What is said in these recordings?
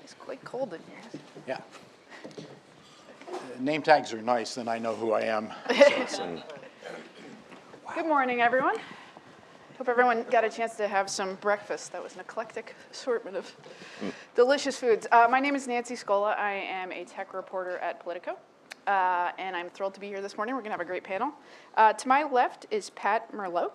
It's quite cold in here. Yeah. Name tags are nice, then I know who I am. Good morning, everyone. Hope everyone got a chance to have some breakfast. That was an eclectic assortment of delicious foods. My name is Nancy Scola. I am a tech reporter at Politico, and I'm thrilled to be here this morning. We're going to have a great panel. To my left is Pat Merlot.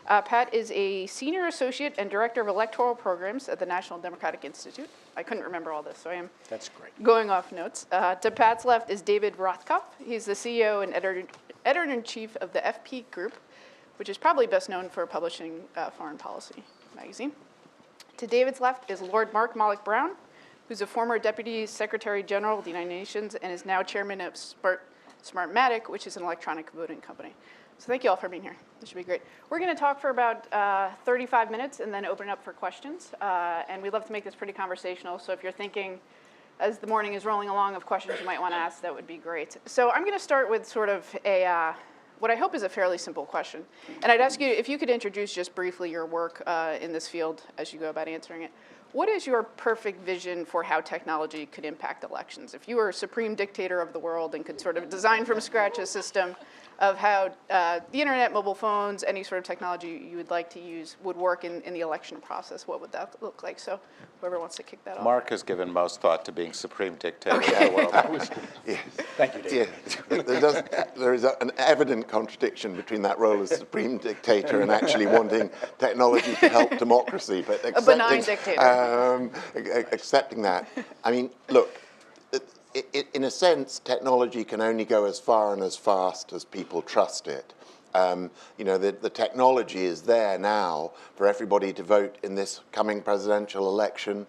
Pat is a senior associate and director of electoral programs at the National Democratic Institute. I couldn't remember all this, so I am That's great. going off notes. To Pat's left is David Rothkopf. He's the CEO and editor-in-chief of the FP Group, which is probably best known for publishing Foreign Policy magazine. To David's left is Lord Mark Malloch Brown, who's a former Deputy Secretary General of the United Nations and is now chairman of Smartmatic, which is an electronic voting company. So thank you all for being here. This should be great. We're going to talk for about 35 minutes and then open it up for questions. And we'd love to make this pretty conversational. So if you're thinking, as the morning is rolling along, of questions you might want to ask, that would be great. So I'm going to start with sort of what I hope is a fairly simple question. And I'd ask you if you could introduce just briefly your work in this field as you go about answering it. What is your perfect vision for how technology could impact elections? If you were a supreme dictator of the world and could sort of design from scratch a system of how the internet, mobile phones, any sort of technology you would like to use would work in the election process, what would that look like? So whoever wants to kick that off. Mark has given most thought to being supreme dictator of the world. Yes. Thank you, David. Yeah. There is an evident contradiction between that role as supreme dictator and actually wanting technology to help democracy. But a benign dictator. Accepting that. I mean, look, in a sense, technology can only go as far and as fast as people trust it. The technology is there now for everybody to vote in this coming presidential election,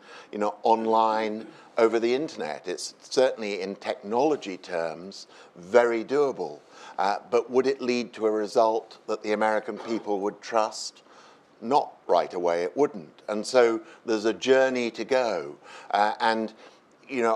online over the internet. It's certainly in technology terms very doable. But would it lead to a result that the American people would trust? Not right away, it wouldn't. And so there's a journey to go. In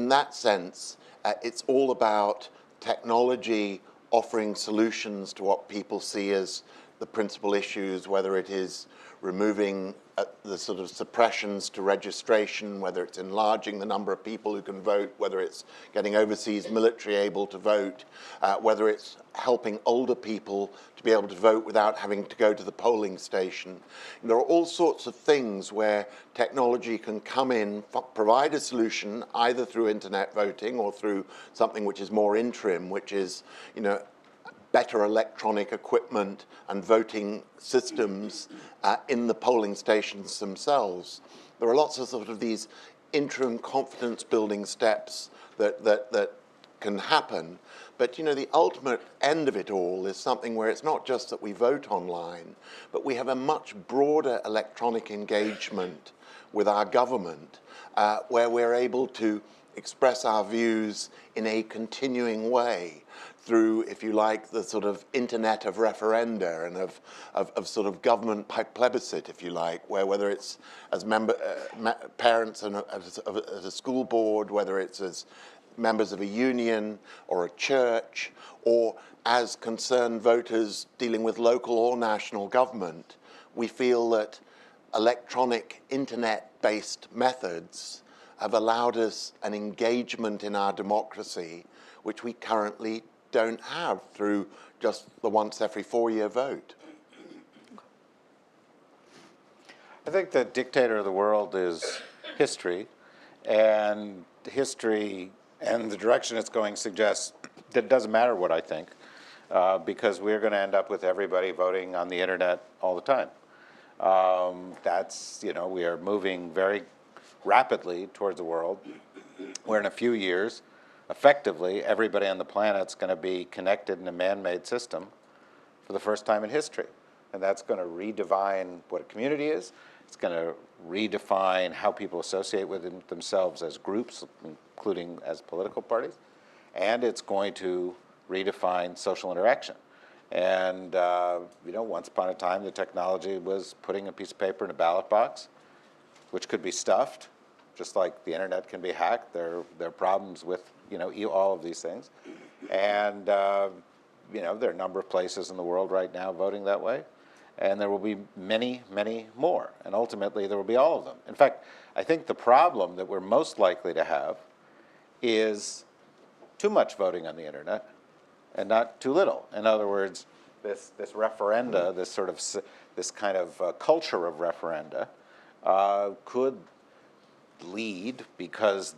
that sense, it's all about technology offering solutions to what people see as the principal issues, whether it is removing the sort of suppressions to registration, whether it's enlarging the number of people who can vote, whether it's getting overseas military able to vote, whether it's helping older people to be able to vote without having to go to the polling station. There are all sorts of things where technology can come in, provide a solution either through internet voting or through something which is more interim, which is, better electronic equipment and voting systems in the polling stations themselves. There are lots of sort of these interim confidence building steps that can happen. But the ultimate end of it all is something where it's not just that we vote online, but we have a much broader electronic engagement with our government where we're able to express our views in a continuing way through, if you like, the sort of internet of referenda and of sort of government plebiscite, if you like, where whether it's as parents at a school board, whether it's as members of a union or a church, or as concerned voters dealing with local or national government, we feel that electronic internet-based methods have allowed us an engagement in our democracy which we currently don't have through just the once every 4-year vote. I think the dictator of the world is history, and history and the direction it's going suggests that it doesn't matter what I think, because we're going to end up with everybody voting on the internet all the time. We are moving very rapidly towards a world where in a few years, effectively, everybody on the planet's going to be connected in a man-made system for the first time in history. And that's going to redefine what a community is. It's going to redefine how people associate with themselves as groups, including as political parties. And it's going to redefine social interaction. And, once upon a time, the technology was putting a piece of paper in a ballot box, which could be stuffed, just like the internet can be hacked. There are problems with, all of these things. And, there are a number of places in the world right now voting that way. And there will be many, many more. And ultimately, there will be all of them. In fact, I think the problem that we're most likely to have is too much voting on the internet and not too little. In other words, this referenda, this kind of culture of referenda could lead, because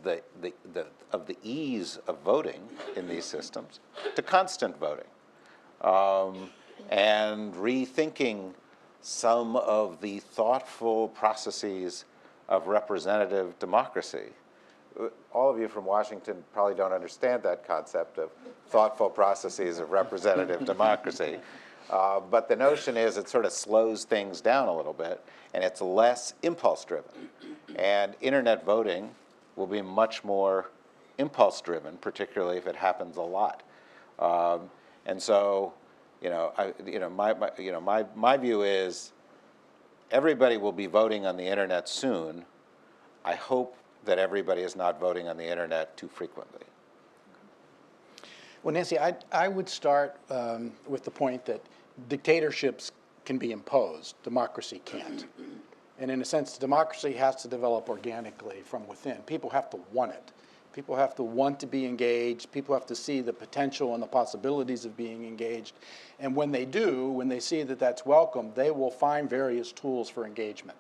of the ease of voting in these systems, to constant voting and rethinking some of the thoughtful processes of representative democracy. All of you from Washington probably don't understand that concept of thoughtful processes of representative democracy. But the notion is it sort of slows things down a little bit, and it's less impulse-driven. And internet voting will be much more impulse-driven, particularly if it happens a lot. And so, my view is everybody will be voting on the internet soon. I hope that everybody is not voting on the internet too frequently. Well, Nancy, I would start with the point that dictatorships can be imposed, democracy can't. And in a sense, democracy has to develop organically from within. People have to want it. People have to want to be engaged. People have to see the potential and the possibilities of being engaged. And when they do, when they see that that's welcome, they will find various tools for engagement.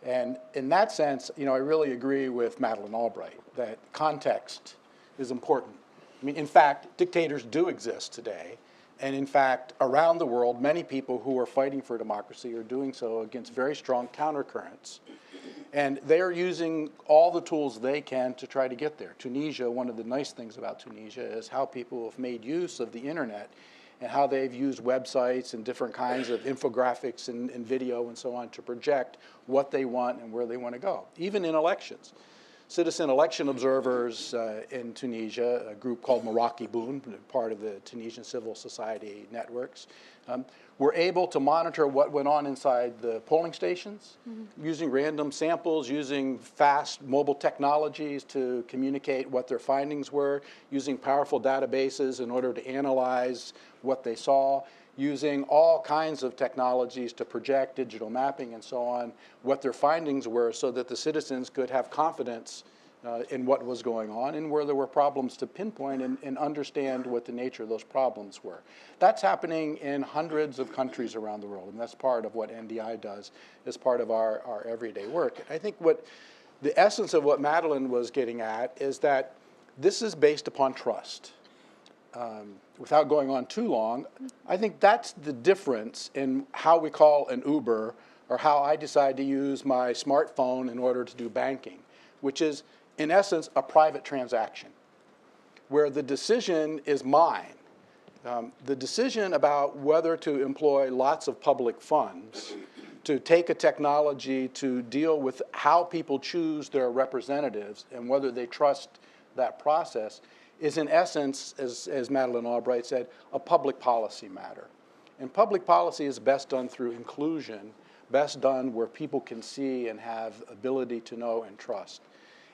And in that sense, I really agree with Madeleine Albright that context is important. I mean, in fact, dictators do exist today. And in fact, around the world, many people who are fighting for democracy are doing so against very strong countercurrents. And they are using all the tools they can to try to get there. Tunisia, one of the nice things about Tunisia is how people have made use of the internet and how they've used websites and different kinds of infographics and video and so on to project what they want and where they want to go, even in elections. Citizen election observers in Tunisia, a group called Merakiboun, part of the Tunisian civil society networks, were able to monitor what went on inside the polling stations, using random samples, using fast mobile technologies to communicate what their findings were, using powerful databases in order to analyze what they saw, using all kinds of technologies to project digital mapping and so on, what their findings were so that the citizens could have confidence in what was going on and where there were problems to pinpoint and understand what the nature of those problems were. That's happening in hundreds of countries around the world, and that's part of what NDI does as part of our everyday work. I think what the essence of what Madeleine was getting at is that this is based upon trust. Without going on too long, I think that's the difference in how we call an Uber or how I decide to use my smartphone in order to do banking, which is, in essence, a private transaction where the decision is mine. The decision about whether to employ lots of public funds to take a technology to deal with how people choose their representatives and whether they trust that process is, in essence, as Madeleine Albright said, a public policy matter. And public policy is best done through inclusion, best done where people can see and have ability to know and trust.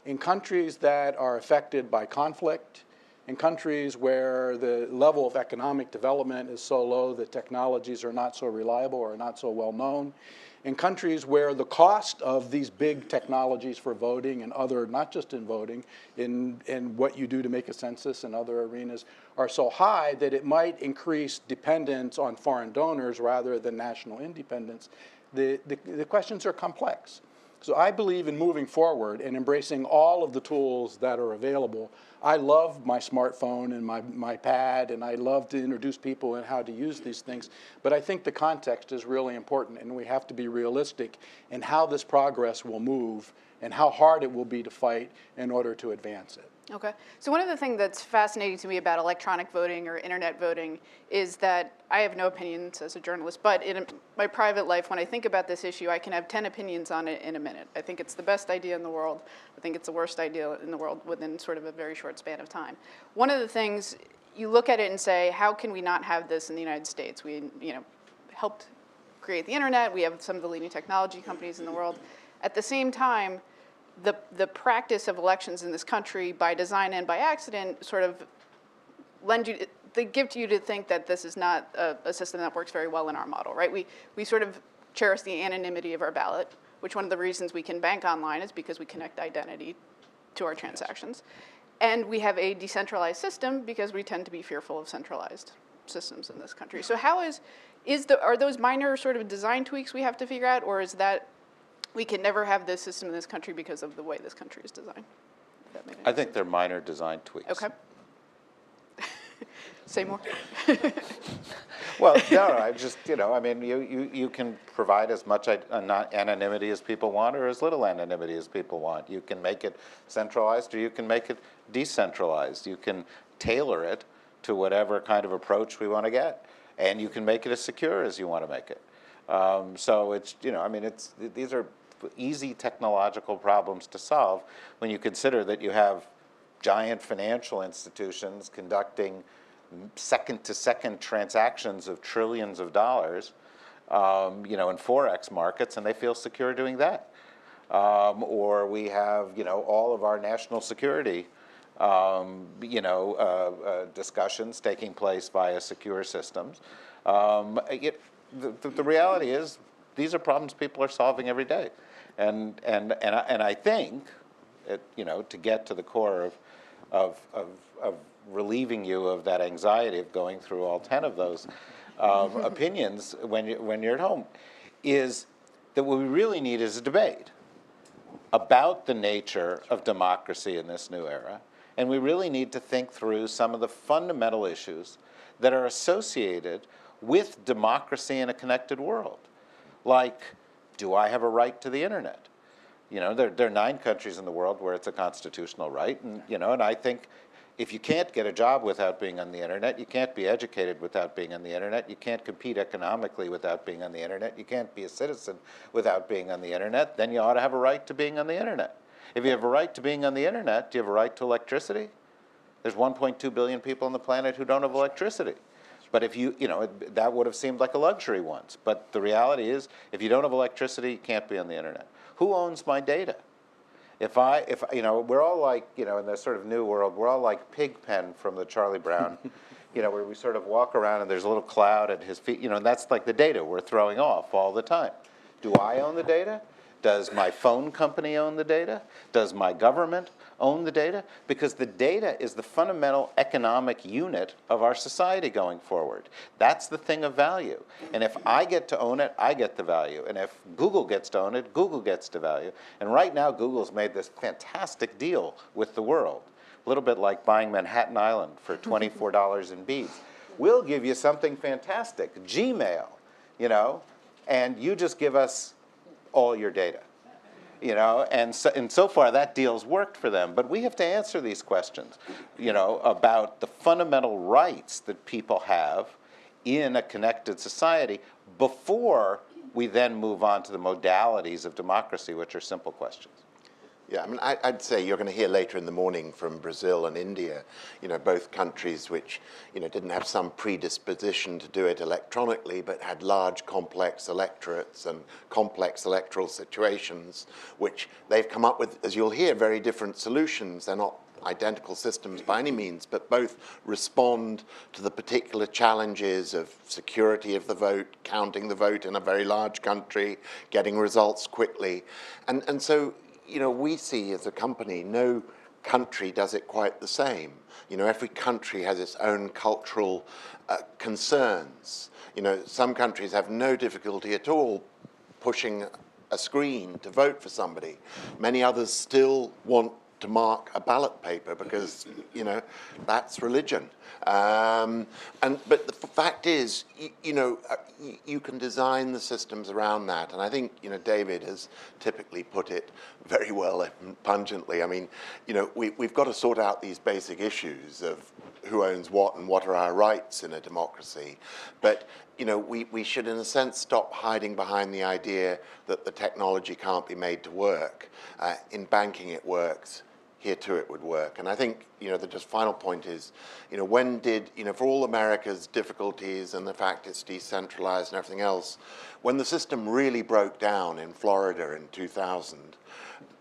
In countries that are affected by conflict, in countries where the level of economic development is so low that technologies are not so reliable or not so well known, in countries where the cost of these big technologies for voting and other, not just in voting, in what you do to make a census and other arenas are so high that it might increase dependence on foreign donors rather than national independence, the questions are complex. So I believe in moving forward and embracing all of the tools that are available. I love my smartphone and my pad, and I love to introduce people in how to use these things. But I think the context is really important, and we have to be realistic in how this progress will move and how hard it will be to fight in order to advance it. Okay. So one of the things that's fascinating to me about electronic voting or internet voting is that I have no opinions as a journalist, but in my private life, when I think about this issue, I can have 10 opinions on it in a minute. I think it's the best idea in the world. I think it's the worst idea in the world within sort of a very short span of time. One of the things, you look at it and say, how can we not have this in the United States? We, helped create the internet. We have some of the leading technology companies in the world. At the same time, the practice of elections in this country, by design and by accident, sort of they give to you to think that this is not a system that works very well in our model, right? We sort of cherish the anonymity of our ballot. which one of the reasons we can bank online is because we connect identity to our transactions. And we have a decentralized system because we tend to be fearful of centralized systems in this country. So how are those minor sort of design tweaks we have to figure out, or is that we can never have this system in this country because of the way this country is designed? If that made any I think they're minor design tweaks. Okay. Say more. Well, no, I just, I mean, you can provide as much anonymity as people want or as little anonymity as people want. You can make it centralized or you can make it decentralized. You can tailor it to whatever kind of approach we want to get. And you can make it as secure as you want to make it. So it's, I mean, these are easy technological problems to solve when you consider that you have giant financial institutions conducting second-to-second transactions of trillions of dollars, in Forex markets, and they feel secure doing that. Or we have, all of our national security, discussions taking place via secure systems. The reality is, these are problems people are solving every day, and I think, to get to the core of relieving you of that anxiety of going through all 10 of those opinions when you're at home, is that what we really need is a debate about the nature of democracy in this new era, and we really need to think through some of the fundamental issues that are associated with democracy in a connected world. Like, do I have a right to the internet? There are 9 countries in the world where it's a constitutional right, and I think if you can't get a job without being on the internet, you can't be educated without being on the internet, you can't compete economically without being on the internet, you can't be a citizen without being on the internet, then you ought to have a right to being on the internet. If you have a right to being on the internet, do you have a right to electricity? There's 1.2 billion people on the planet who don't have electricity. But if that would have seemed like a luxury once. But the reality is, if you don't have electricity, you can't be on the internet. Who owns my data? We're all like, in this sort of new world, we're all like Pigpen from the Charlie Brown, where we sort of walk around and there's a little cloud at his feet, and that's like the data we're throwing off all the time. Do I own the data? Does my phone company own the data? Does my government own the data? Because the data is the fundamental economic unit of our society going forward. That's the thing of value. And if I get to own it, I get the value. And if Google gets to own it, Google gets the value. And right now, Google's made this fantastic deal with the world. A little bit like buying Manhattan Island for $24 in beads. We'll give you something fantastic, Gmail, and you just give us all your data, and so far that deal's worked for them. But we have to answer these questions, about the fundamental rights that people have in a connected society before we then move on to the modalities of democracy, which are simple questions. Yeah, I mean, I'd say you're going to hear later in the morning from Brazil and India, both countries which, didn't have some predisposition to do it electronically, but had large, complex electorates and complex electoral situations, which they've come up with, as you'll hear, very different solutions. They're not identical systems by any means, but both respond to the particular challenges of security of the vote, counting the vote in a very large country, getting results quickly. And so, we see as a company, no country does it quite the same. Every country has its own cultural concerns. Some countries have no difficulty at all pushing a screen to vote for somebody. Many others still want to mark a ballot paper because, that's religion. But the fact is, you can design the systems around that. And I think, David has typically put it very well and pungently. I mean, we've got to sort out these basic issues of who owns what and what are our rights in a democracy. But, we should, in a sense, stop hiding behind the idea that the technology can't be made to work. In banking, it works. Here too it would work. And I think, the just final point is, when did, for all America's difficulties and the fact it's decentralized and everything else, when the system really broke down in Florida in 2000,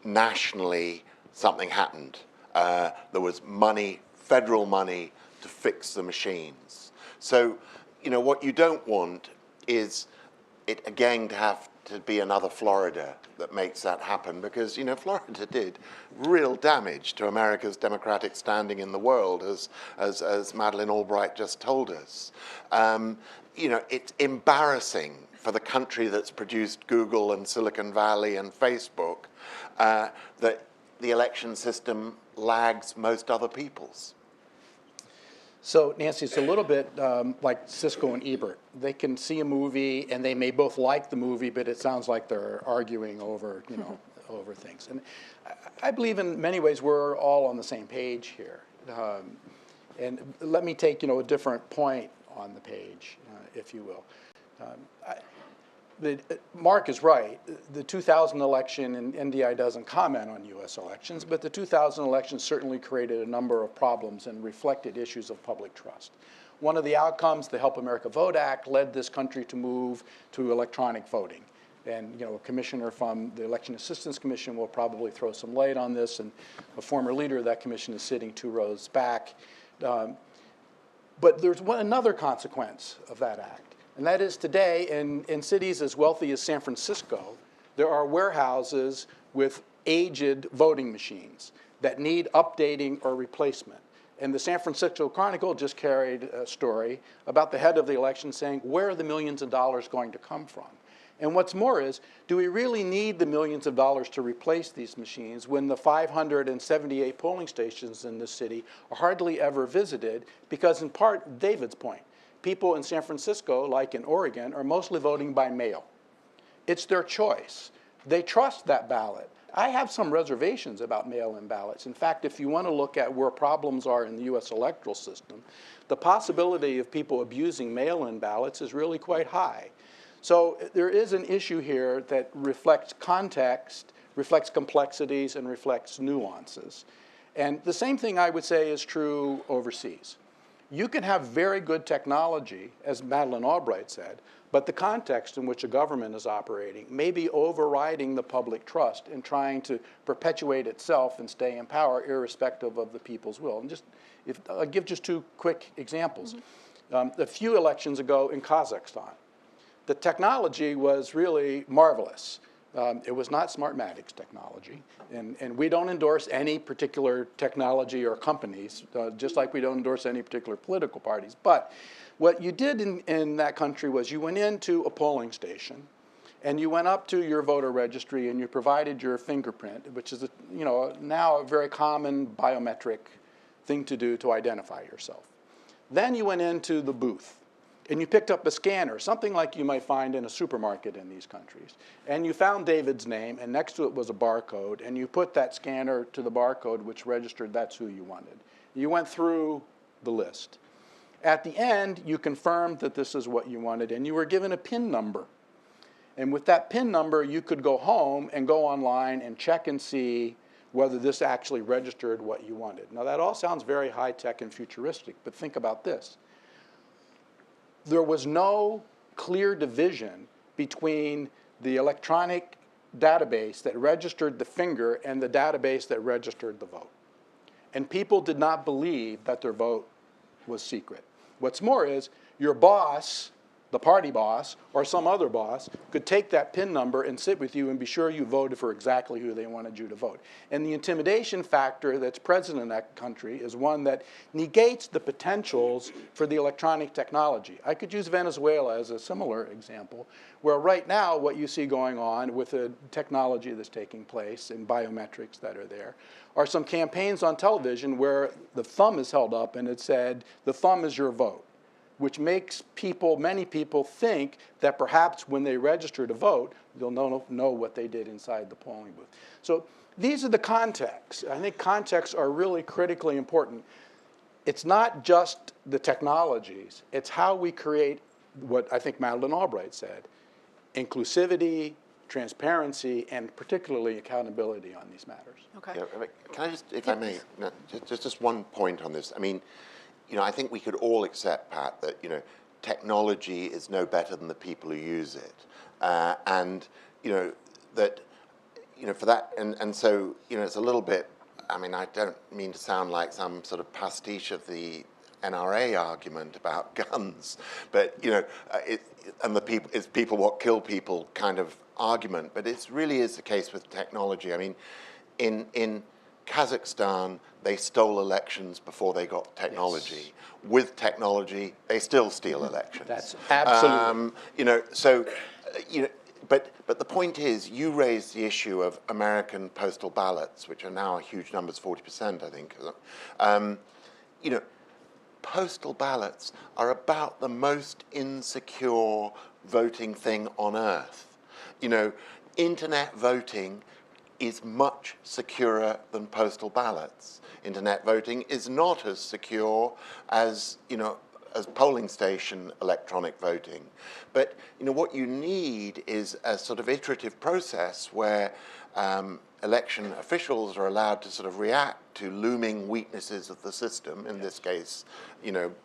nationally something happened. There was money, federal money, to fix the machines. So, what you don't want is it again to have to be another Florida that makes that happen, because, you know, Florida did real damage to America's democratic standing in the world, as Madeleine Albright just told us. You know, it's embarrassing for the country that's produced Google and Silicon Valley and Facebook that the election system lags most other people's. So, Nancy, it's a little bit like Siskel and Ebert. They can see a movie and they may both like the movie, but it sounds like they're arguing over, you know, over things. And I believe in many ways we're all on the same page here. And let me take, you know, a different point on the page, if you will. Mark is right. The 2000 election, and NDI doesn't comment on U.S. elections, but the 2000 election certainly created a number of problems and reflected issues of public trust. One of the outcomes, the Help America Vote Act, led this country to move to electronic voting. And, you know, a commissioner from the Election Assistance Commission will probably throw some light on this, and a former leader of that commission is sitting 2 rows back. But there's another consequence of that act. And that is today, in cities as wealthy as San Francisco, there are warehouses with aged voting machines that need updating or replacement. And the San Francisco Chronicle just carried a story about the head of the election saying, where are the millions of dollars going to come from? And what's more is, do we really need the millions of dollars to replace these machines when the 578 polling stations in this city are hardly ever visited? Because in part, David's point, people in San Francisco, like in Oregon, are mostly voting by mail. It's their choice. They trust that ballot. I have some reservations about mail-in ballots. In fact, if you want to look at where problems are in the U.S. electoral system, the possibility of people abusing mail-in ballots is really quite high. So there is an issue here that reflects context, reflects complexities, and reflects nuances. And the same thing I would say is true overseas. You can have very good technology, as Madeleine Albright said, but the context in which a government is operating may be overriding the public trust and trying to perpetuate itself and stay in power irrespective of the people's will. And I'll give just 2 quick examples. A few elections ago in Kazakhstan, the technology was really marvelous. It was not Smartmatic's technology, and we don't endorse any particular technology or companies, just like we don't endorse any particular political parties. But what you did in that country was you went into a polling station, and you went up to your voter registry, and you provided your fingerprint, which is now a very common biometric thing to do to identify yourself. Then you went into the booth, and you picked up a scanner, something like you might find in a supermarket in these countries. And you found David's name, and next to it was a barcode, and you put that scanner to the barcode, which registered that's who you wanted. You went through the list. At the end, you confirmed that this is what you wanted, and you were given a PIN number. And with that PIN number, you could go home and go online and check and see whether this actually registered what you wanted. Now, that all sounds very high-tech and futuristic, but think about this. There was no clear division between the electronic database that registered the finger and the database that registered the vote. And people did not believe that their vote was secret. What's more is, your boss, the party boss, or some other boss, could take that PIN number and sit with you and be sure you voted for exactly who they wanted you to vote. And the intimidation factor that's present in that country is one that negates the potentials for the electronic technology. I could use Venezuela as a similar example, where right now what you see going on with the technology that's taking place and biometrics that are there are some campaigns on television where the thumb is held up and it said, the thumb is your vote, which makes many people think that perhaps when they register to vote, they'll know what they did inside the polling booth. So these are the contexts. I think contexts are really critically important. It's not just the technologies, it's how we create what I think Madeleine Albright said, inclusivity, transparency, and particularly accountability on these matters. Okay. Yeah, can I just, if I may, just one point on this. I mean, I think we could all accept, Pat, that, technology is no better than the people who use it. And, that, for that, and so, it's a little bit, I mean, I don't mean to sound like some sort of pastiche of the NRA argument about guns, but it's people what kill people kind of argument. But it really is the case with technology. I mean, in Kazakhstan, they stole elections before they got technology. Yes. With technology, they still steal elections. That's absolutely. But the point is, you raised the issue of American postal ballots, which are now huge numbers, 40%, I think. Postal ballots are about the most insecure voting thing on earth. Internet voting is much securer than postal ballots. Internet voting is not as secure as polling station electronic voting. But what you need is a sort of iterative process where election officials are allowed to sort of react to looming weaknesses of the system, in this case,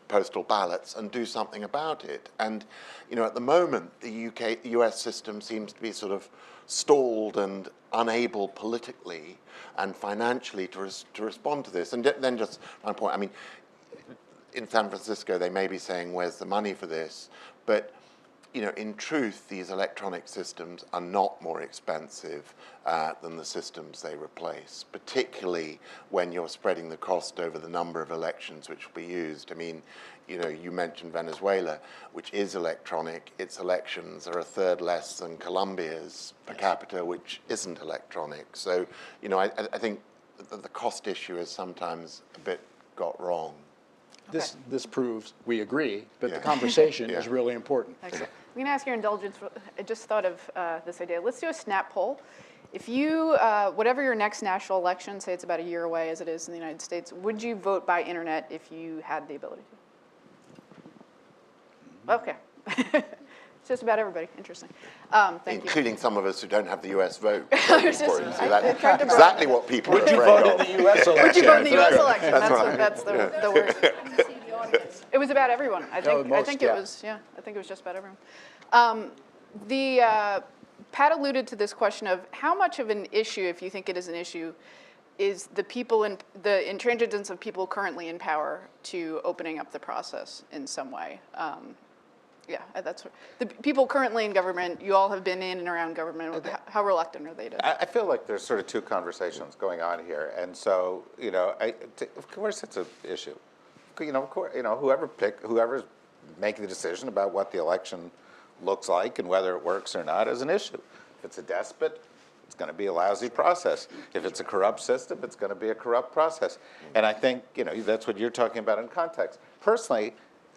postal ballots, and do something about it. And, at the moment, the US system seems to be sort of stalled and unable politically and financially to respond to this. And then just one point, I mean, in San Francisco, they may be saying, where's the money for this? But, in truth, these electronic systems are not more expensive than the systems they replace, particularly when you're spreading the cost over the number of elections which will be used. I mean, you mentioned Venezuela, which is electronic. Its elections are a third less than Colombia's per capita, which isn't electronic. So, I think the cost issue is sometimes a bit got wrong. This proves we agree, but Yeah. the conversation Yeah. is really important. Excellent. I'm going to ask your indulgence. I just thought of this idea. Let's do a snap poll. If you, whatever your next national election, say it's about a year away as it is in the United States, would you vote by internet if you had the ability to? Okay. It's just about everybody. Interesting. Thank you. Including some of us who don't have the US vote. was just- So I that's tried to exactly what people Would are you afraid vote of. in the U.S. election? Would you vote in the U.S. election? That's That's, right. that's the word. It was about everyone. I think. I think it was. Yeah. I think it was just about everyone. Pat alluded to this question of how much of an issue, if you think it is an issue, is the intransigence of people currently in power to opening up the process in some way. Yeah, that's the people currently in government. You all have been in and around government. How reluctant are they to? I feel like there's sort of two conversations going on here, and so of course it's an issue. Of course, whoever's making the decision about what the election looks like and whether it works or not is an issue. If it's a despot, it's going to be a lousy process. If it's a corrupt system, it's going to be a corrupt process. And I think that's what you're talking about in context. Personally,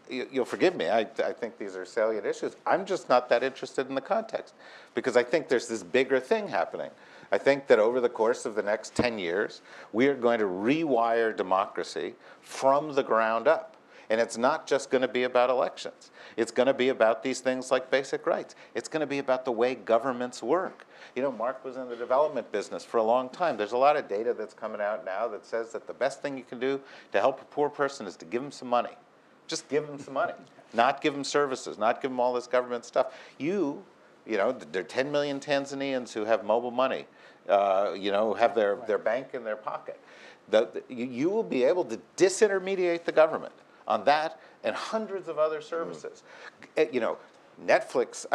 you'll forgive me, I think these are salient issues. I'm just not that interested in the context because I think there's this bigger thing happening. I think that over the course of the next 10 years, we are going to rewire democracy from the ground up. And it's not just going to be about elections. It's going to be about these things like basic rights. It's going to be about the way governments work. Mark was in the development business for a long time. There's a lot of data that's coming out now that says that the best thing you can do to help a poor person is to give them some money. Just give them some money, not give them services, not give them all this government stuff. There are 10 million Tanzanians who have mobile money, have their bank in their pocket. You will be able to disintermediate the government on that and hundreds of other services. Netflix,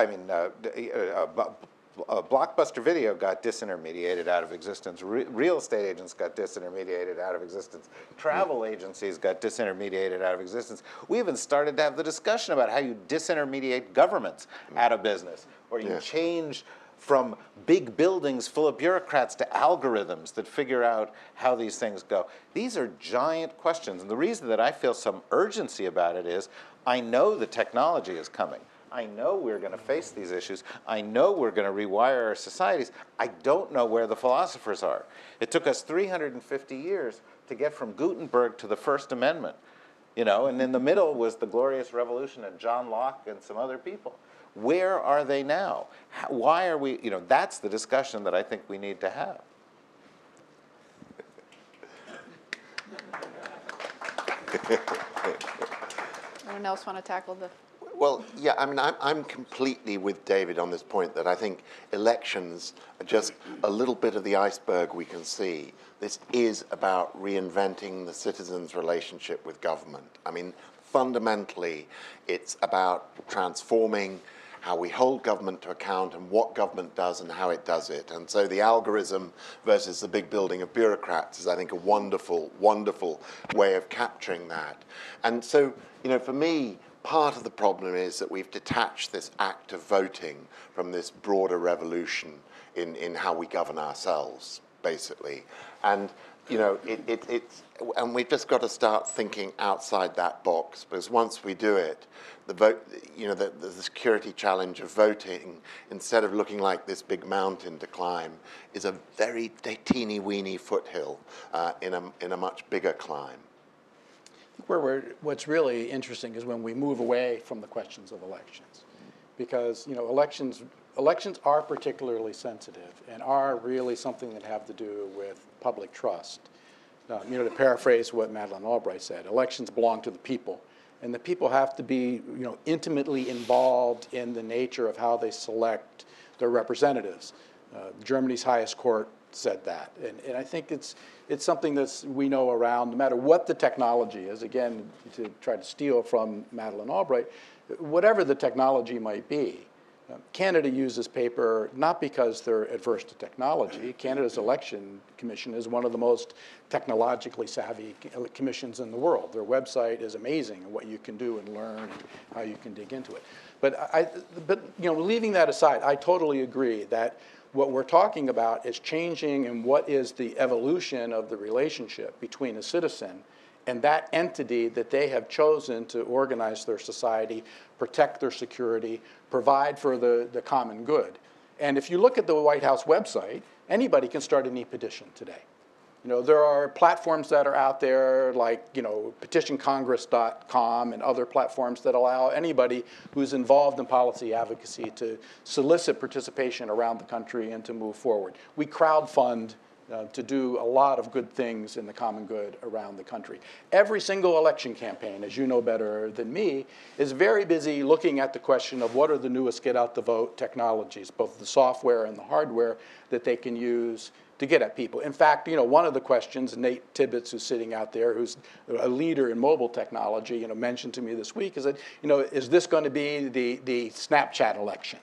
Blockbuster Video got disintermediated out of existence. Real estate agents got disintermediated out of existence. Travel agencies got disintermediated out of existence. We even started to have the discussion about how you disintermediate governments out of business, or you change from big buildings full of bureaucrats to algorithms that figure out how these things go. These are giant questions, and the reason that I feel some urgency about it is I know the technology is coming. I know we're going to face these issues. I know we're going to rewire our societies. I don't know where the philosophers are. It took us 350 years to get from Gutenberg to the First Amendment, and in the middle was the Glorious Revolution and John Locke and some other people. Where are they now? Why are we, that's the discussion that I think we need to have. Anyone else want to tackle the? Well, yeah, I mean, I'm completely with David on this point that I think elections are just a little bit of the iceberg we can see. This is about reinventing the citizens' relationship with government. I mean, fundamentally, it's about transforming how we hold government to account and what government does and how it does it. And so the algorithm versus the big building of bureaucrats is, I think, a wonderful, wonderful way of capturing that. And so, you know, for me, part of the problem is that we've detached this act of voting from this broader revolution in how we govern ourselves, basically. And, you know, and we've just got to start thinking outside that box, because once we do it, the vote, you know, the security challenge of voting, instead of looking like this big mountain to climb, is a very teeny-weeny foothill in a much bigger climb. What's really interesting is when we move away from the questions of elections, because, you know, elections are particularly sensitive and are really something that have to do with public trust. You know, to paraphrase what Madeleine Albright said, elections belong to the people, and the people have to be, you know, intimately involved in the nature of how they select their representatives. Germany's highest court said that, and I think it's something that we know around, no matter what the technology is, again, to try to steal from Madeleine Albright, whatever the technology might be, Canada uses paper not because they're adverse to technology. Canada's election commission is one of the most technologically savvy commissions in the world. Their website is amazing and what you can do and learn and how you can dig into it. But you know, leaving that aside, I totally agree that what we're talking about is changing and what is the evolution of the relationship between a citizen and that entity that they have chosen to organize their society, protect their security, provide for the common good. And if you look at the White House website, anybody can start an e-petition today. You know, there are platforms that are out there like, you know, petitioncongress.com and other platforms that allow anybody who's involved in policy advocacy to solicit participation around the country and to move forward. We crowdfund to do a lot of good things in the common good around the country. Every single election campaign, as you know better than me, is very busy looking at the question of what are the newest get-out-the-vote technologies, both the software and the hardware that they can use to get at people. In fact, you know, one of the questions, Nate Tibbetts, who's sitting out there, who's a leader in mobile technology, you know, mentioned to me this week, is that, you know, is this going to be the Snapchat election?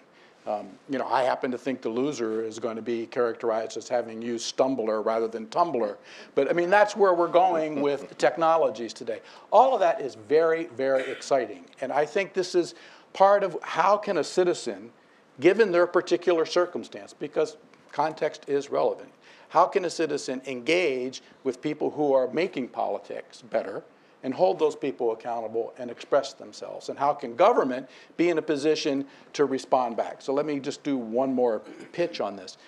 You know, I happen to think the loser is going to be characterized as having used Stumbler rather than Tumblr. But I mean, that's where we're going with technologies today. All of that is very, very exciting. And I think this is part of how can a citizen, given their particular circumstance, because context is relevant, how can a citizen engage with people who are making politics better and hold those people accountable and express themselves? And how can government be in a position to respond back? So let me just do one more pitch on this.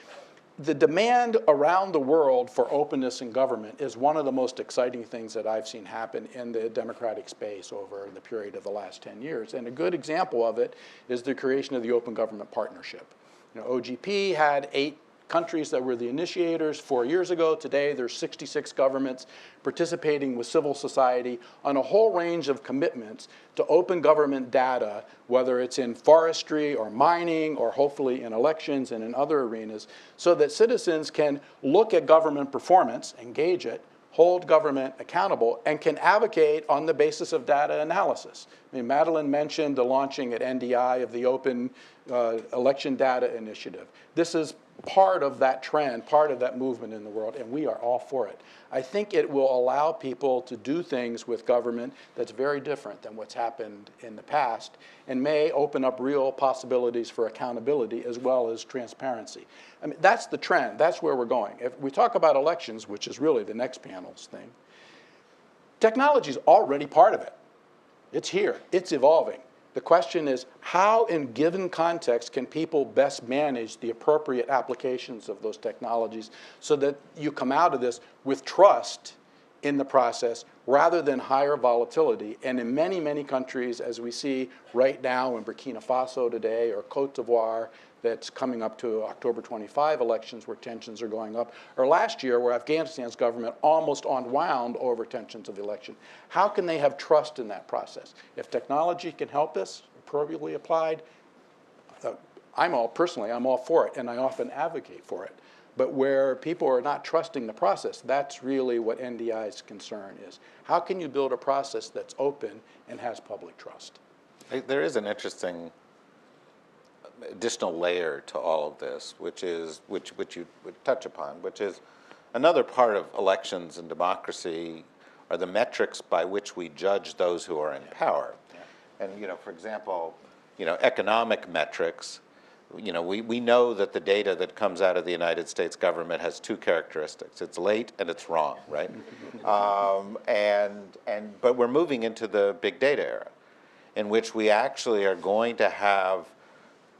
The demand around the world for openness in government is one of the most exciting things that I've seen happen in the democratic space over the period of the last 10 years. And a good example of it is the creation of the Open Government Partnership. You know, OGP had 8 countries that were the initiators 4 years ago. Today, there's 66 governments participating with civil society on a whole range of commitments to open government data, whether it's in forestry or mining or hopefully in elections and in other arenas, so that citizens can look at government performance, engage it, hold government accountable, and can advocate on the basis of data analysis. I mean, Madeleine mentioned the launching at NDI of the Open Election Data Initiative. This is part of that trend, part of that movement in the world, and we are all for it. I think it will allow people to do things with government that's very different than what's happened in the past and may open up real possibilities for accountability as well as transparency. I mean, that's the trend. That's where we're going. If we talk about elections, which is really the next panel's thing, technology is already part of it. It's here. It's evolving. The question is, how in given context can people best manage the appropriate applications of those technologies so that you come out of this with trust in the process rather than higher volatility? And in many, many countries, as we see right now in Burkina Faso today or Cote d'Ivoire, that's coming up to October 25 elections where tensions are going up, or last year where Afghanistan's government almost unwound over tensions of the election. How can they have trust in that process? If technology can help us, appropriately applied, I'm all for it, and I often advocate for it. But where people are not trusting the process, that's really what NDI's concern is. How can you build a process that's open and has public trust? There is an interesting additional layer to all of this, which you would touch upon, which is another part of elections and democracy are the metrics by which we judge those who are in power. And, for example, economic metrics, we know that the data that comes out of the United States government has two characteristics. It's late and it's wrong, right? But we're moving into the big data era, in which we actually are going to have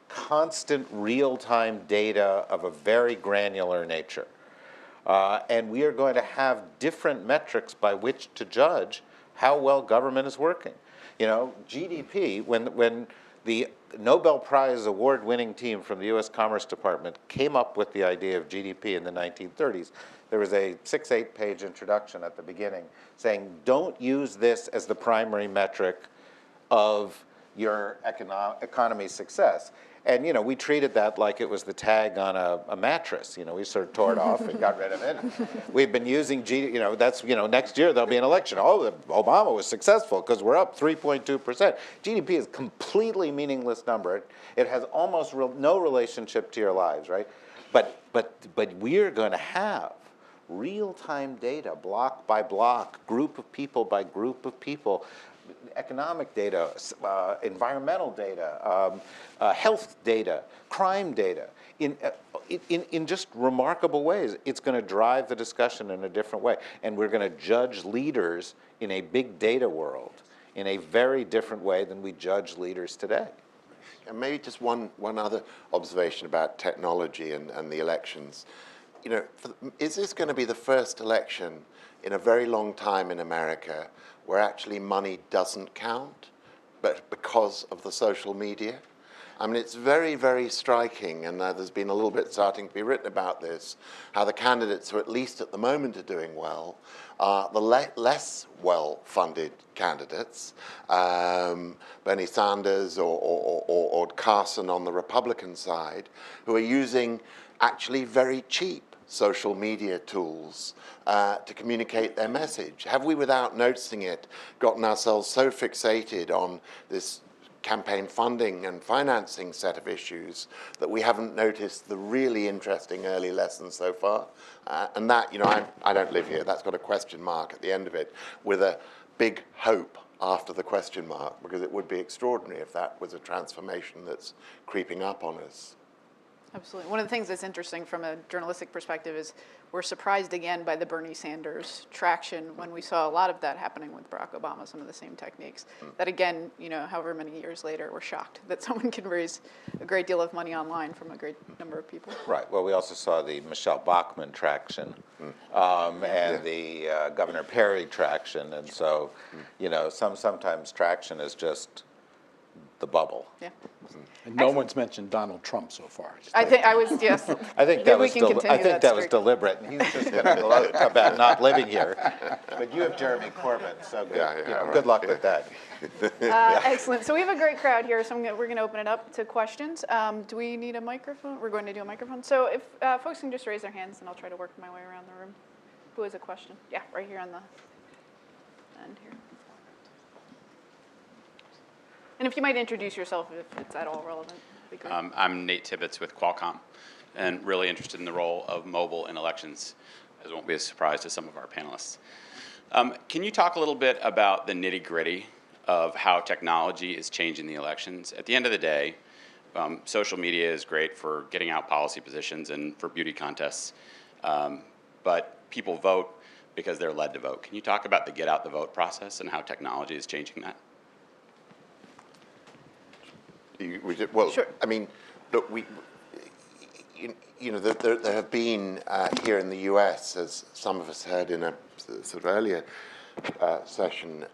constant real-time data of a very granular nature. And we are going to have different metrics by which to judge how well government is working. GDP, when the Nobel Prize award-winning team from the U.S. Commerce Department came up with the idea of GDP in the 1930s, there was a 6-8 page introduction at the beginning saying, don't use this as the primary metric of your economy's success. And, we treated that like it was the tag on a mattress. We sort of tore it off and got rid of it. We've been using that's, next year there'll be an election. Oh, Obama was successful because we're up 3.2%. GDP is a completely meaningless number. It has almost no relationship to your lives, right? But we're going to have real-time data, block by block, group of people by group of people, economic data, environmental data, health data, crime data, in just remarkable ways. It's going to drive the discussion in a different way. And we're going to judge leaders in a big data world in a very different way than we judge leaders today. And maybe just one other observation about technology and the elections. Is this going to be the first election in a very long time in America where actually money doesn't count, but because of the social media? I mean, it's very, very striking, and there's been a little bit starting to be written about this, how the candidates who at least at the moment are doing well are the less well-funded candidates, Bernie Sanders or Carson on the Republican side, who are using actually very cheap social media tools to communicate their message. Have we, without noticing it, gotten ourselves so fixated on this campaign funding and financing set of issues that we haven't noticed the really interesting early lessons so far? And that, I don't live here, that's got a question mark at the end of it, with a big hope after the question mark, because it would be extraordinary if that was a transformation that's creeping up on us. Absolutely. One of the things that's interesting from a journalistic perspective is we're surprised again by the Bernie Sanders traction when we saw a lot of that happening with Barack Obama, some of the same techniques. That again, however many years later, we're shocked that someone can raise a great deal of money online from a great number of people. Right. Well, we also saw the Michelle Bachmann traction and the Governor Perry traction. And so, sometimes traction is just the bubble. Yeah. And no one's mentioned Donald Trump so far. I think I was, yes. I think that was streak. deliberate, and he's just going to gloat about not living here. But you have Jeremy Corbyn, so good luck with that. Excellent. So we have a great crowd here, so we're going to open it up to questions. Do we need a microphone? We're going to do a microphone. So if folks can just raise their hands, and I'll try to work my way around the room. Who has a question? Yeah, right here on the end here. And if you might introduce yourself, if it's at all relevant, that'd be great. I'm Nate Tibbetts with Qualcomm, and really interested in the role of mobile in elections, as won't be a surprise to some of our panelists. Can you talk a little bit about the nitty-gritty of how technology is changing the elections? At the end of the day, social media is great for getting out policy positions and for beauty contests, but people vote because they're led to vote. Can you talk about the get out the vote process and how technology is changing that? Well, sure. I mean, look, there have been here in the U.S., as some of us heard in a sort of earlier session,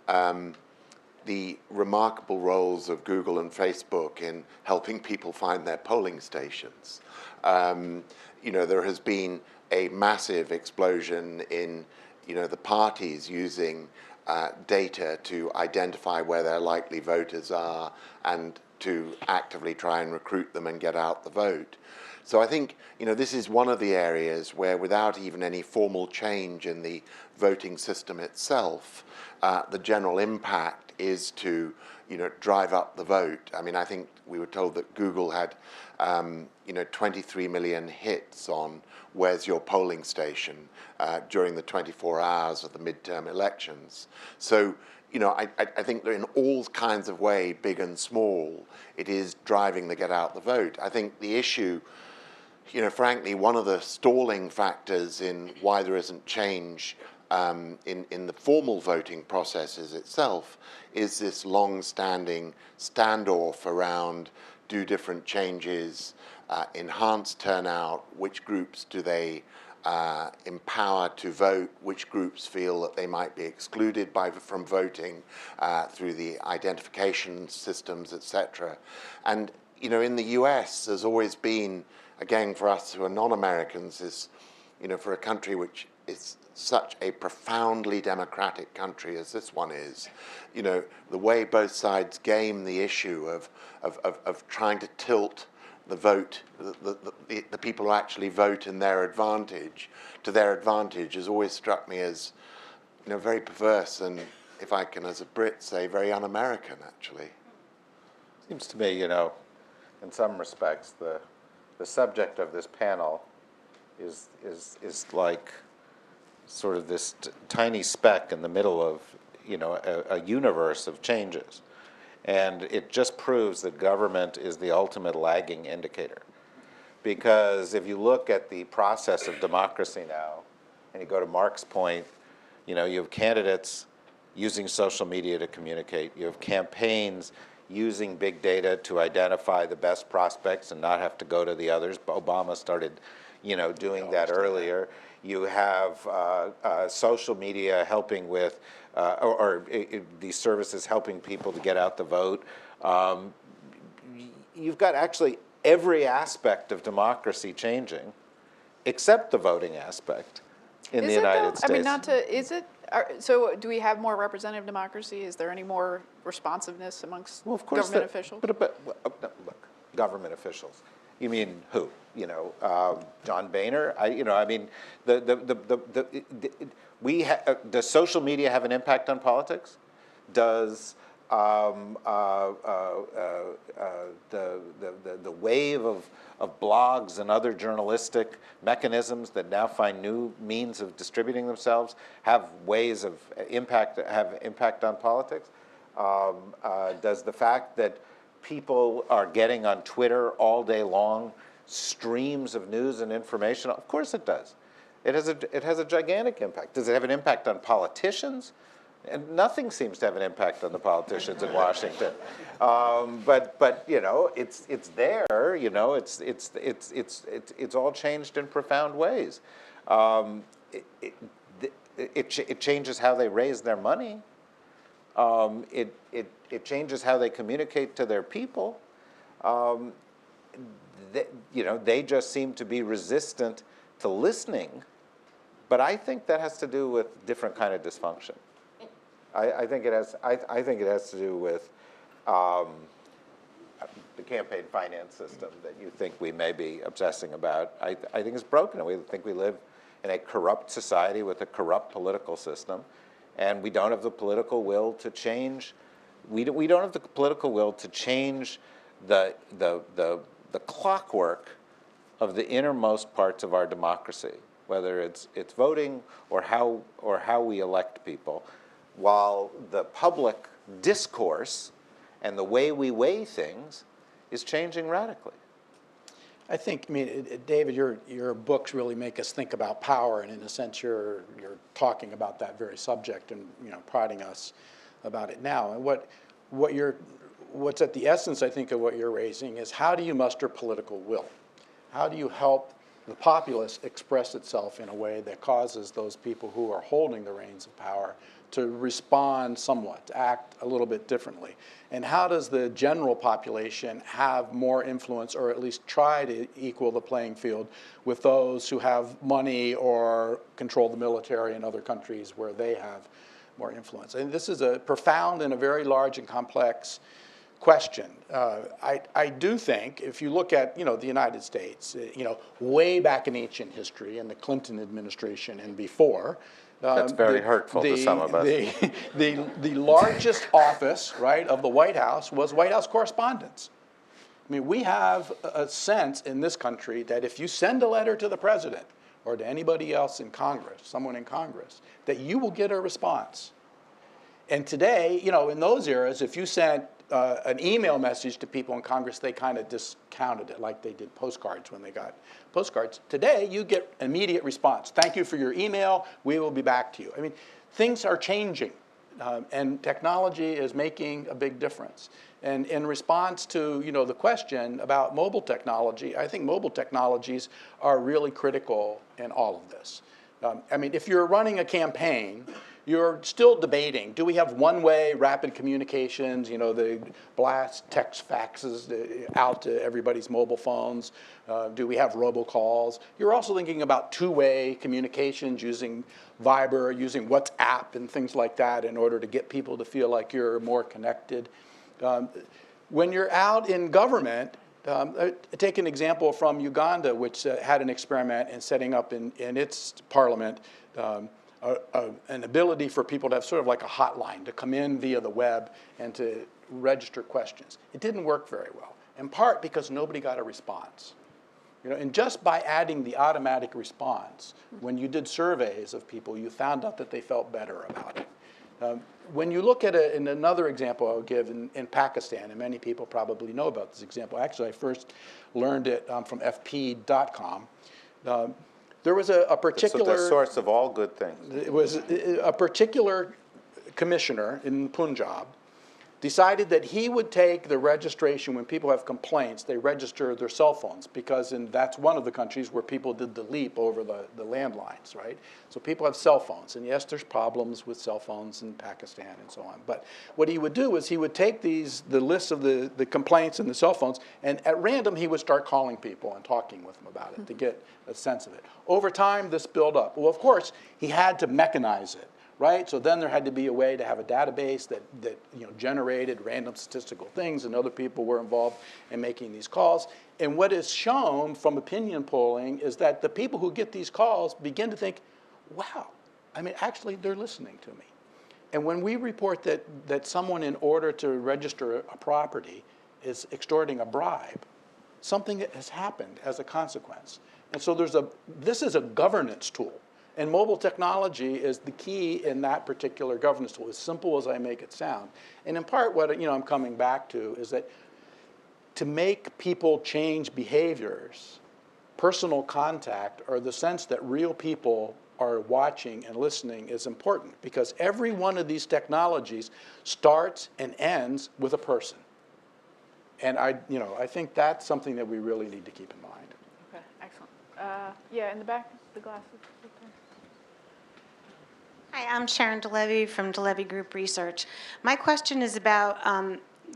the remarkable roles of Google and Facebook in helping people find their polling stations. There has been a massive explosion in, the parties using data to identify where their likely voters are and to actively try and recruit them and get out the vote. So I think, this is one of the areas where, without even any formal change in the voting system itself, the general impact is to, drive up the vote. I mean, I think we were told that Google had, 23 million hits on "Where's your polling station?" During the 24 hours of the midterm elections. So, I think that in all kinds of way, big and small, it is driving the get out the vote. I think the issue, frankly, one of the stalling factors in why there isn't change in the formal voting processes itself is this long-standing standoff around, do different changes enhance turnout, which groups do they empower to vote, which groups feel that they might be excluded from voting through the identification systems, etc. And, in the US, there's always been, again, for us who are non-Americans, is, for a country which is such a profoundly democratic country as this one is, the way both sides game the issue of trying to tilt the vote, the people who actually vote in their advantage, to their advantage, has always struck me as, very perverse and, if I can, as a Brit, say, very un-American, actually. Seems to me, in some respects, the subject of this panel is like sort of this tiny speck in the middle of, a universe of changes. And it just proves that government is the ultimate lagging indicator. Because if you look at the process of democracy now, and you go to Mark's point, you have candidates using social media to communicate. You have campaigns using big data to identify the best prospects and not have to go to the others. Obama started, doing that earlier. You have social media helping with, these services helping people to get out the vote. You've got actually every aspect of democracy changing, except the voting aspect in the United States. I mean, so do we have more representative democracy? Is there any more responsiveness amongst government officials? But look, government officials. You mean who? John Boehner. Does social media have an impact on politics? Does the wave of blogs and other journalistic mechanisms that now find new means of distributing themselves have ways of impact on politics? Does the fact that people are getting on Twitter all day long streams of news and information? Of course it does. It has a gigantic impact. Does it have an impact on politicians? And nothing seems to have an impact on the politicians in Washington. But it's there. It's all changed in profound ways. It changes how they raise their money. It changes how they communicate to their people. They just seem to be resistant to listening. But I think that has to do with different kind of dysfunction. I think it has to do with the campaign finance system that you think we may be obsessing about. I think it's broken. We think we live in a corrupt society with a corrupt political system, and we don't have the political will to change. We don't have the political will to change the clockwork of the innermost parts of our democracy, whether it's voting or how we elect people, while the public discourse and the way we weigh things is changing radically. I think, David, your books really make us think about power, and in a sense, you're talking about that very subject and prodding us about it now. And what's at the essence, I think, of what you're raising is how do you muster political will? How do you help the populace express itself in a way that causes those people who are holding the reins of power to respond somewhat, to act a little bit differently? And how does the general population have more influence, or at least try to equal the playing field with those who have money or control the military in other countries where they have more influence? And this is a profound and a very large and complex question. I do think if you look at, the United States, way back in ancient history in the Clinton administration and before. That's very hurtful to some of us. The largest office, right, of the White House was White House correspondence. I mean, we have a sense in this country that if you send a letter to the president or to anybody else in Congress, someone in Congress, that you will get a response. And today, in those eras, if you sent an email message to people in Congress, they kind of discounted it, like they did postcards when they got postcards. Today, you get immediate response. Thank you for your email. We will be back to you. I mean, things are changing, and technology is making a big difference. And in response to, the question about mobile technology, I think mobile technologies are really critical in all of this. I mean, if you're running a campaign, you're still debating, do we have one-way rapid communications, the blast text faxes out to everybody's mobile phones? Do we have robocalls? You're also thinking about two-way communications using Viber, using WhatsApp and things like that in order to get people to feel like you're more connected. When you're out in government, take an example from Uganda, which had an experiment in setting up in its parliament an ability for people to have sort of like a hotline to come in via the web and to register questions. It didn't work very well, in part because nobody got a response. And just by adding the automatic response, when you did surveys of people, you found out that they felt better about it. When you look at in another example I'll give in Pakistan, and many people probably know about this example. Actually, I first learned it from FP.com. There was a particular... It's the source of all good things. It was a particular commissioner in Punjab decided that he would take the registration when people have complaints, they register their cell phones, because that's one of the countries where people did the leap over the landlines, right? So people have cell phones, and yes, there's problems with cell phones in Pakistan and so on. But what he would do is he would take the list of the complaints and the cell phones, and at random he would start calling people and talking with them about it to get a sense of it. Over time, this built up. Well, of course, he had to mechanize it. Right? So then there had to be a way to have a database that generated random statistical things, and other people were involved in making these calls. And what is shown from opinion polling is that the people who get these calls begin to think, wow, I mean, actually, they're listening to me. And when we report that someone, in order to register a property, is extorting a bribe, something has happened as a consequence. And so this is a governance tool. And mobile technology is the key in that particular governance tool, as simple as I make it sound. And in part, what I'm coming back to is that to make people change behaviors, personal contact, or the sense that real people are watching and listening is important, because every one of these technologies starts and ends with a person. And I think that's something that we really need to keep in mind. Okay, excellent. Yeah, in the back, the glasses. Hi, I'm Sharon DeLevy from DeLevy Group Research. My question is about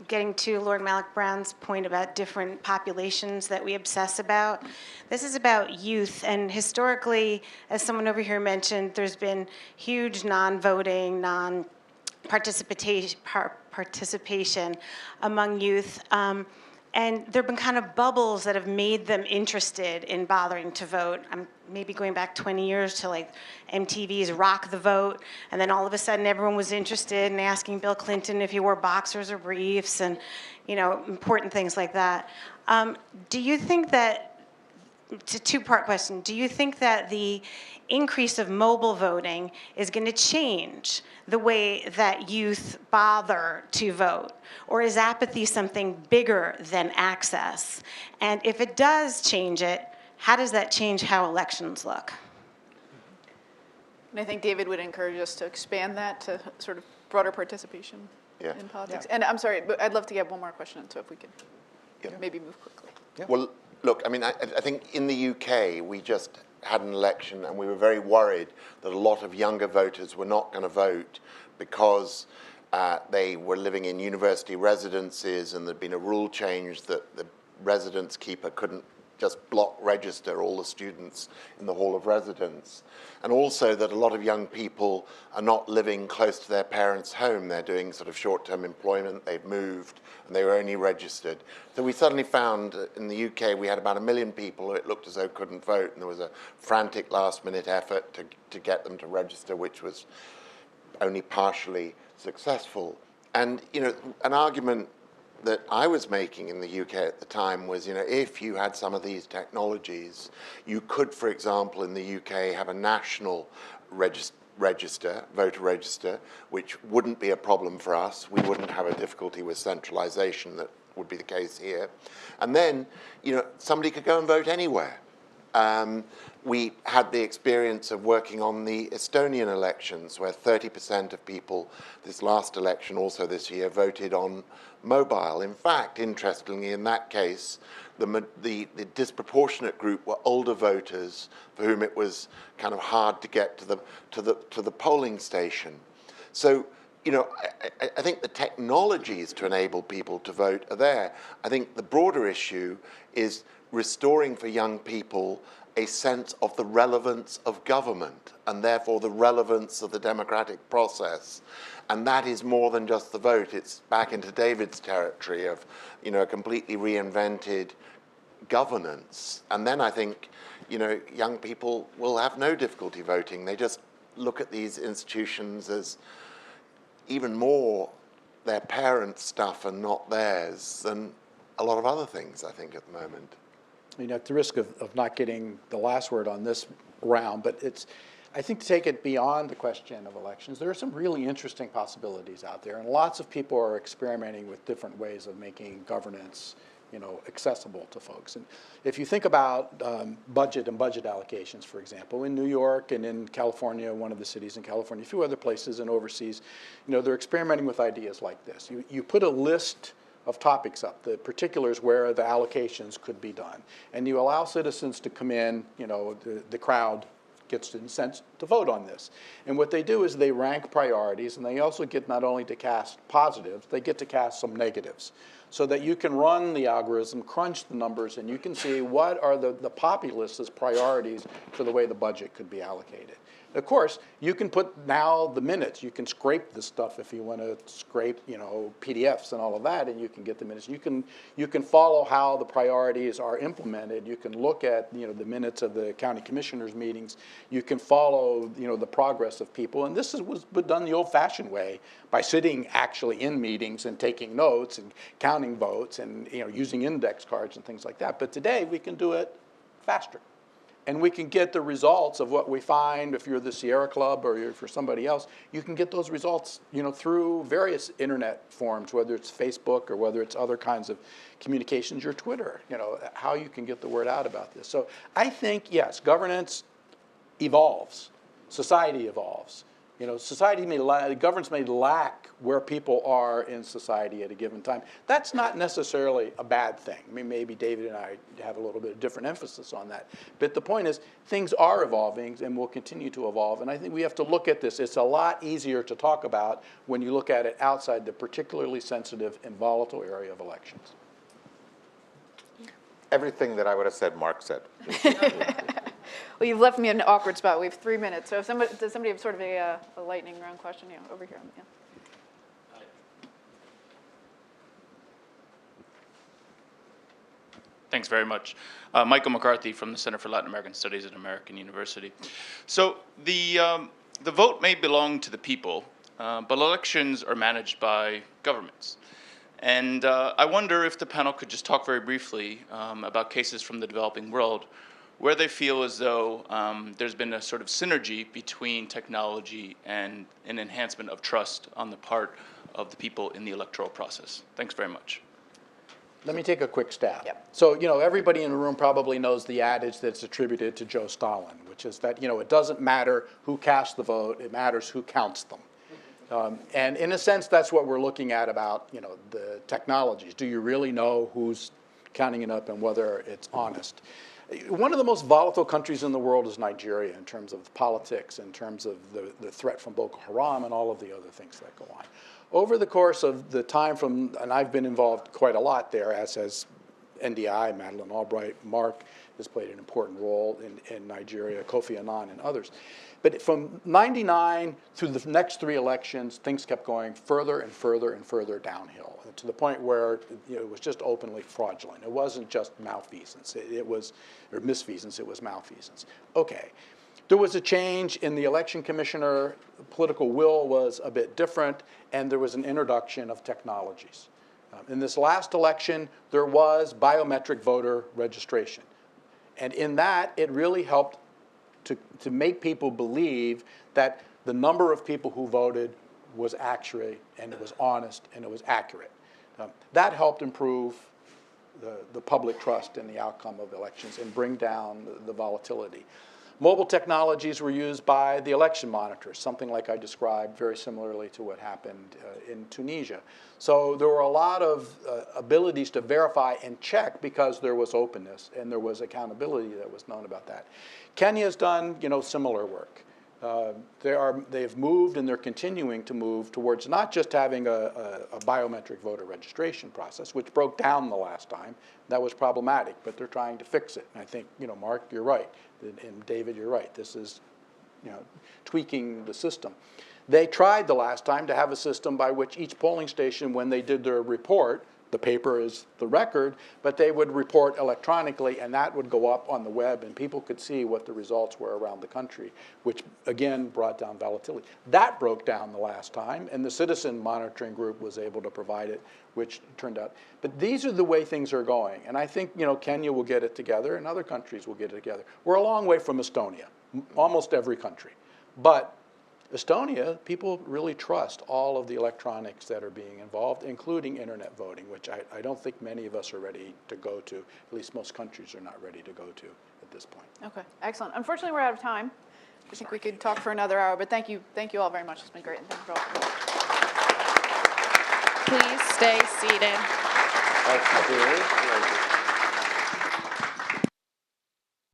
getting to Lord Malik Brown's point about different populations that we obsess about. This is about youth, and historically, as someone over here mentioned, there's been huge non-voting, participation among youth. And there have been kind of bubbles that have made them interested in bothering to vote. I'm maybe going back 20 years to like MTV's Rock the Vote, and then all of a sudden everyone was interested in asking Bill Clinton if he wore boxers or briefs, and important things like that. Do you think that, it's a two-part question, do you think that the increase of mobile voting is going to change the way that youth bother to vote? Or is apathy something bigger than access? And if it does change it, how does that change how elections look? And I think David would encourage us to expand that to sort of broader participation in politics. Yeah. And I'm sorry, but I'd love to get one more question, so if we could maybe move quickly. Yeah. Well, look, I mean, I think in the UK, we just had an election, and we were very worried that a lot of younger voters were not going to vote because they were living in university residences, and there'd been a rule change that the residence keeper couldn't just block register all the students in the Hall of Residence. And also that a lot of young people are not living close to their parents' home. They're doing sort of short-term employment, they've moved, and they were only registered. So we suddenly found in the UK we had about 1 million people who it looked as though couldn't vote, and there was a frantic last-minute effort to get them to register, which was only partially successful. And, you know, an argument that I was making in the UK at the time was, you know, if you had some of these technologies, you could, for example, in the UK have a national voter register, which wouldn't be a problem for us. We wouldn't have a difficulty with centralization that would be the case here. And then, you know, somebody could go and vote anywhere. We had the experience of working on the Estonian elections, where 30% of people this last election, also this year, voted on mobile. In fact, interestingly, in that case, the disproportionate group were older voters for whom it was kind of hard to get to the polling station. So, you know, I think the technologies to enable people to vote are there. I think the broader issue is restoring for young people a sense of the relevance of government and therefore the relevance of the democratic process. And that is more than just the vote. It's back into David's territory of, you know, a completely reinvented governance. And then I think, you know, young people will have no difficulty voting. They just look at these institutions as even more their parents' stuff and not theirs than a lot of other things, I think, at the moment. You know, at the risk of not getting the last word on this round, but it's, I think to take it beyond the question of elections, there are some really interesting possibilities out there, and lots of people are experimenting with different ways of making governance, you know, accessible to folks. And if you think about budget and budget allocations, for example, in New York and in California, one of the cities in California, a few other places and overseas, you know, they're experimenting with ideas like this. You put a list of topics up, the particulars where the allocations could be done. And you allow citizens to come in, you know, the crowd gets in a sense to vote on this. And what they do is they rank priorities, and they also get not only to cast positives, they get to cast some negatives, so that you can run the algorithm, crunch the numbers, and you can see what are the populist's priorities for the way the budget could be allocated. Of course, you can put now the minutes. You can scrape this stuff if you want to scrape, you know, PDFs and all of that, and you can get the minutes. You can follow how the priorities are implemented. You can look at, you know, the minutes of the county commissioners' meetings. You can follow, you know, the progress of people. And this was done the old-fashioned way by sitting actually in meetings and taking notes and counting votes and, you know, using index cards and things like that. But today we can do it faster. And we can get the results of what we find. If you're the Sierra Club or if you're somebody else, you can get those results, you know, through various internet forms, whether it's Facebook or whether it's other kinds of communications, your Twitter, you know, how you can get the word out about this. So I think, yes, governance evolves, society evolves. You know, governments may lack where people are in society at a given time. That's not necessarily a bad thing. I mean, maybe David and I have a little bit of different emphasis on that. But the point is, things are evolving and will continue to evolve. And I think we have to look at this. It's a lot easier to talk about when you look at it outside the particularly sensitive and volatile area of elections. Everything that I would have said, Mark said. Well, you've left me in an awkward spot. We have 3 minutes. So if does somebody have sort of a lightning round question? Yeah, over here. Yeah. Thanks very much. Michael McCarthy from the Center for Latin American Studies at American University. So the vote may belong to the people, but elections are managed by governments. And I wonder if the panel could just talk very briefly about cases from the developing world where they feel as though there's been a sort of synergy between technology and an enhancement of trust on the part of the people in the electoral process. Thanks very much. Let me take a quick stab. Yep. So, you know, everybody in the room probably knows the adage that's attributed to Joe Stalin, which is that, you know, it doesn't matter who casts the vote, it matters who counts them. And in a sense, that's what we're looking at about, you know, the technologies. Do you really know who's counting it up and whether it's honest? One of the most volatile countries in the world is Nigeria in terms of politics, in terms of the threat from Boko Haram and all of the other things that go on. Over the course of the time and I've been involved quite a lot there, as has NDI, Madeleine Albright, Mark has played an important role in Nigeria, Kofi Annan and others. But from 99 through the next 3 elections, things kept going further and further and further downhill, to the point where it was just openly fraudulent. It wasn't just malfeasance, it was, or misfeasance, it was malfeasance. Okay. There was a change in the election commissioner, political will was a bit different, and there was an introduction of technologies. In this last election, there was biometric voter registration. And in that, it really helped to make people believe that the number of people who voted was accurate, and it was honest, and it was accurate. That helped improve the public trust in the outcome of elections and bring down the volatility. Mobile technologies were used by the election monitors, something like I described very similarly to what happened in Tunisia. So there were a lot of abilities to verify and check because there was openness and there was accountability that was known about that. Kenya's done, similar work. They've moved and they're continuing to move towards not just having a biometric voter registration process, which broke down the last time. That was problematic, but they're trying to fix it. And I think, Mark, you're right. And David, you're right. This is, tweaking the system. They tried the last time to have a system by which each polling station, when they did their report, the paper is the record, but they would report electronically, and that would go up on the web, and people could see what the results were around the country, which again brought down volatility. That broke down the last time, and the citizen monitoring group was able to provide it, which turned out. But these are the way things are going, and I think Kenya will get it together, and other countries will get it together. We're a long way from Estonia, almost every country, but Estonia, people really trust all of the electronics that are being involved, including internet voting, which I don't think many of us are ready to go to. At least most countries are not ready to go to at this point. Okay, excellent. Unfortunately, we're out of time. I think we could talk for another hour, but thank you all very much. It's been great, and thank you for all. Please stay seated. Thank you.